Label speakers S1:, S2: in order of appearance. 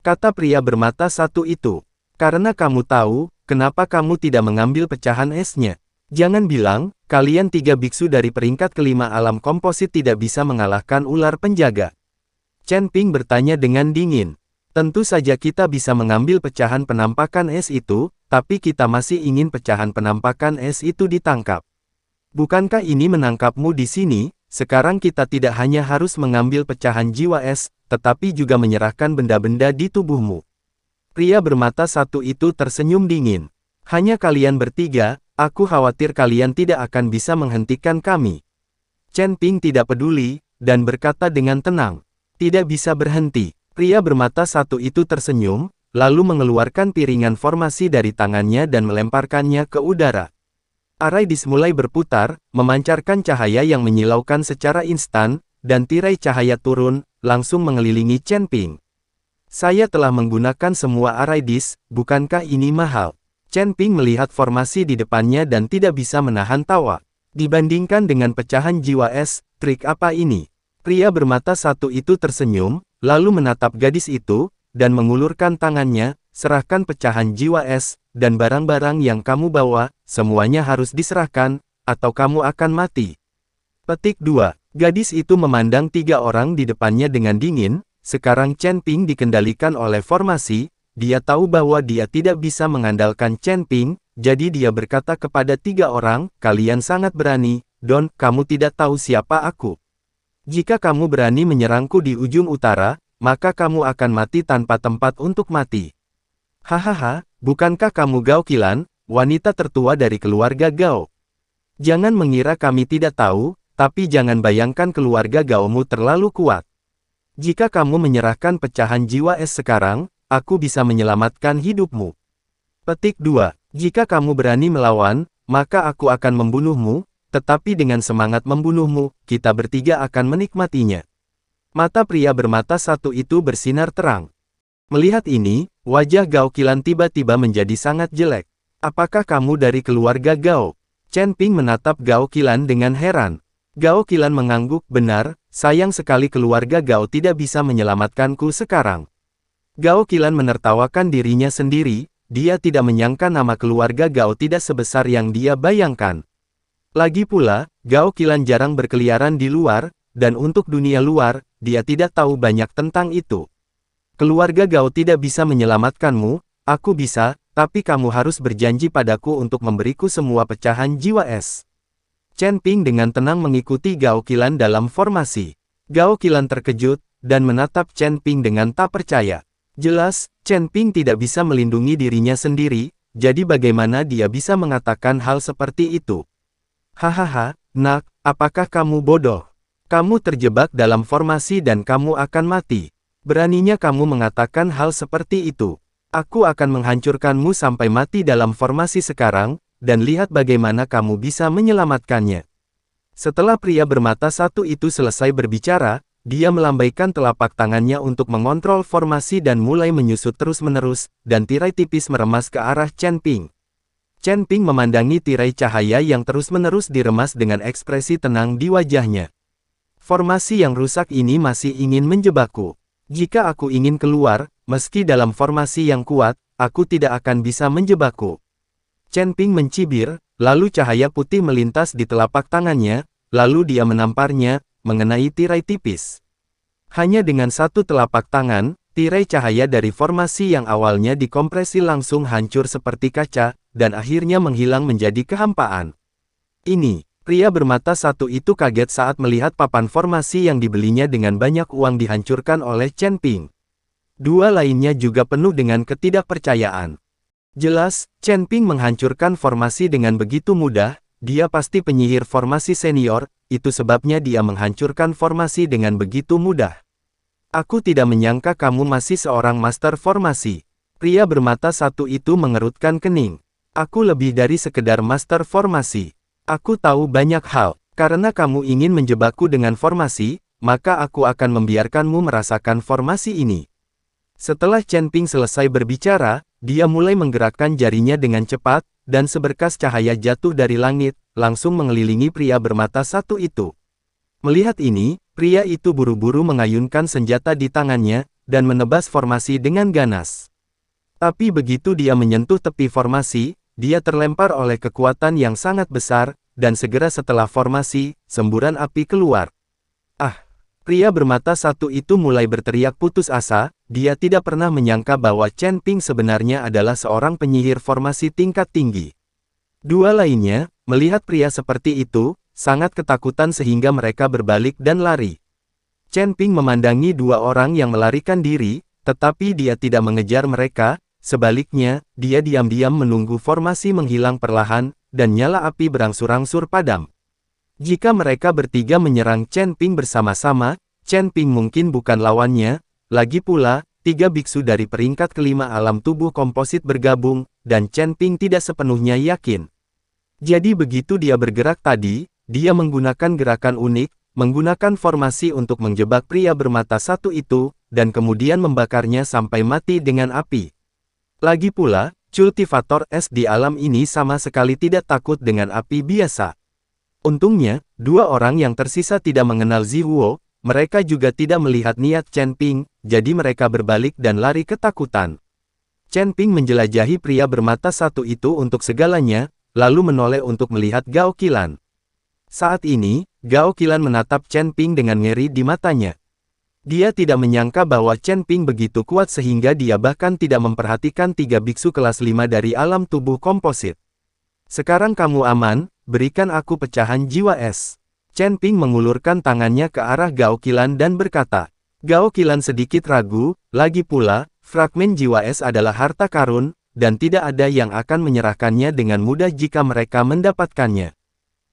S1: kata pria bermata satu itu. Karena kamu tahu, kenapa kamu tidak mengambil pecahan esnya. Jangan bilang, kalian 3 biksu dari peringkat kelima alam komposit tidak bisa mengalahkan ular penjaga. Chen Ping bertanya dengan dingin. Tentu saja kita bisa mengambil pecahan penampakan es itu, tapi kita masih ingin pecahan penampakan es itu ditangkap. Bukankah ini menangkapmu di sini? Sekarang kita tidak hanya harus mengambil pecahan jiwa es, tetapi juga menyerahkan benda-benda di tubuhmu. Pria bermata satu itu tersenyum dingin. Hanya kalian bertiga, aku khawatir kalian tidak akan bisa menghentikan kami. Chen Ping tidak peduli, dan berkata dengan tenang. Tidak bisa berhenti. Pria bermata satu itu tersenyum, lalu mengeluarkan piringan formasi dari tangannya dan melemparkannya ke udara. Araidis mulai berputar, memancarkan cahaya yang menyilaukan secara instan, dan tirai cahaya turun, langsung mengelilingi Chen Ping. Saya telah menggunakan semua Araidis, bukankah ini mahal? Chen Ping melihat formasi di depannya dan tidak bisa menahan tawa. Dibandingkan dengan pecahan jiwa es, trik apa ini? Pria bermata satu itu tersenyum, lalu menatap gadis itu, dan mengulurkan tangannya, serahkan pecahan jiwa es, dan barang-barang yang kamu bawa, semuanya harus diserahkan, atau kamu akan mati. Petik 2. Gadis itu memandang 3 orang di depannya dengan dingin. Sekarang Chen Ping dikendalikan oleh formasi, dia tahu bahwa dia tidak bisa mengandalkan Chen Ping, jadi dia berkata kepada 3 orang, kalian sangat berani, Don, kamu tidak tahu siapa aku. Jika kamu berani menyerangku di ujung utara, maka kamu akan mati tanpa tempat untuk mati. Hahaha, bukankah kamu Gao Qilan, wanita tertua dari keluarga Gao? Jangan mengira kami tidak tahu, tapi jangan bayangkan keluarga Gaomu terlalu kuat. Jika kamu menyerahkan pecahan jiwa es sekarang, aku bisa menyelamatkan hidupmu. Petik 2. Jika kamu berani melawan, maka aku akan membunuhmu, tetapi dengan semangat membunuhmu, kita bertiga akan menikmatinya. Mata pria bermata satu itu bersinar terang. Melihat ini, wajah Gao Qilan tiba-tiba menjadi sangat jelek. Apakah kamu dari keluarga Gao? Chen Ping menatap Gao Qilan dengan heran. Gao Qilan mengangguk, benar, sayang sekali keluarga Gao tidak bisa menyelamatkanku sekarang. Gao Qilan menertawakan dirinya sendiri, dia tidak menyangka nama keluarga Gao tidak sebesar yang dia bayangkan. Lagi pula, Gao Qilan jarang berkeliaran di luar, dan untuk dunia luar, dia tidak tahu banyak tentang itu. Keluarga Gao tidak bisa menyelamatkanmu, aku bisa, tapi kamu harus berjanji padaku untuk memberiku semua pecahan jiwa es. Chen Ping dengan tenang mengikuti Gao Qilan dalam formasi. Gao Qilan terkejut, dan menatap Chen Ping dengan tak percaya. Jelas, Chen Ping tidak bisa melindungi dirinya sendiri, jadi bagaimana dia bisa mengatakan hal seperti itu? Hahaha, nak, apakah kamu bodoh? Kamu terjebak dalam formasi dan kamu akan mati. Beraninya kamu mengatakan hal seperti itu. Aku akan menghancurkanmu sampai mati dalam formasi sekarang, dan lihat bagaimana kamu bisa menyelamatkannya. Setelah pria bermata satu itu selesai berbicara, dia melambaikan telapak tangannya untuk mengontrol formasi dan mulai menyusut terus-menerus, dan tirai tipis meremas ke arah Chen Ping. Chen Ping memandangi tirai cahaya yang terus-menerus diremas dengan ekspresi tenang di wajahnya. Formasi yang rusak ini masih ingin menjebakku. Jika aku ingin keluar, meski dalam formasi yang kuat, aku tidak akan bisa menjebakku. Chen Ping mencibir, lalu cahaya putih melintas di telapak tangannya, lalu dia menamparnya, mengenai tirai tipis. Hanya dengan satu telapak tangan, tirai cahaya dari formasi yang awalnya dikompresi langsung hancur seperti kaca, dan akhirnya menghilang menjadi kehampaan. Ini, pria bermata satu itu kaget saat melihat papan formasi yang dibelinya dengan banyak uang dihancurkan oleh Chen Ping. 2 lainnya juga penuh dengan ketidakpercayaan. Jelas, Chen Ping menghancurkan formasi dengan begitu mudah, dia pasti penyihir formasi senior, itu sebabnya dia menghancurkan formasi dengan begitu mudah. Aku tidak menyangka kamu masih seorang master formasi. Pria bermata satu itu mengerutkan kening. Aku lebih dari sekedar master formasi. Aku tahu banyak hal. Karena kamu ingin menjebakku dengan formasi, maka aku akan membiarkanmu merasakan formasi ini. Setelah Chen Ping selesai berbicara, dia mulai menggerakkan jarinya dengan cepat, dan seberkas cahaya jatuh dari langit, langsung mengelilingi pria bermata satu itu. Melihat ini, pria itu buru-buru mengayunkan senjata di tangannya, dan menebas formasi dengan ganas. Tapi begitu dia menyentuh tepi formasi, dia terlempar oleh kekuatan yang sangat besar, dan segera setelah formasi, semburan api keluar. Ah! Pria bermata satu itu mulai berteriak putus asa, dia tidak pernah menyangka bahwa Chen Ping sebenarnya adalah seorang penyihir formasi tingkat tinggi. Dua lainnya, melihat pria seperti itu, sangat ketakutan sehingga mereka berbalik dan lari. Chen Ping memandangi dua orang yang melarikan diri, tetapi dia tidak mengejar mereka, sebaliknya, dia diam-diam menunggu formasi menghilang perlahan, dan nyala api berangsur-angsur padam. Jika mereka bertiga menyerang Chen Ping bersama-sama, Chen Ping mungkin bukan lawannya, lagi pula, 3 biksu dari peringkat kelima alam tubuh komposit bergabung, dan Chen Ping tidak sepenuhnya yakin. Jadi begitu dia bergerak tadi, dia menggunakan gerakan unik, menggunakan formasi untuk menjebak pria bermata satu itu, dan kemudian membakarnya sampai mati dengan api. Lagi pula, kultivator es di alam ini sama sekali tidak takut dengan api biasa. Untungnya, dua orang yang tersisa tidak mengenal Zihuo, mereka juga tidak melihat niat Chen Ping, jadi mereka berbalik dan lari ketakutan. Chen Ping menjelajahi pria bermata satu itu untuk segalanya, lalu menoleh untuk melihat Gao Qilan. Saat ini, Gao Qilan menatap Chen Ping dengan ngeri di matanya. Dia tidak menyangka bahwa Chen Ping begitu kuat sehingga dia bahkan tidak memperhatikan 3 biksu kelas 5 dari alam tubuh komposit. Sekarang kamu aman, berikan aku pecahan jiwa es. Chen Ping mengulurkan tangannya ke arah Gao Qilan dan berkata. Gao Qilan sedikit ragu, lagi pula, fragmen jiwa es adalah harta karun, dan tidak ada yang akan menyerahkannya dengan mudah jika mereka mendapatkannya.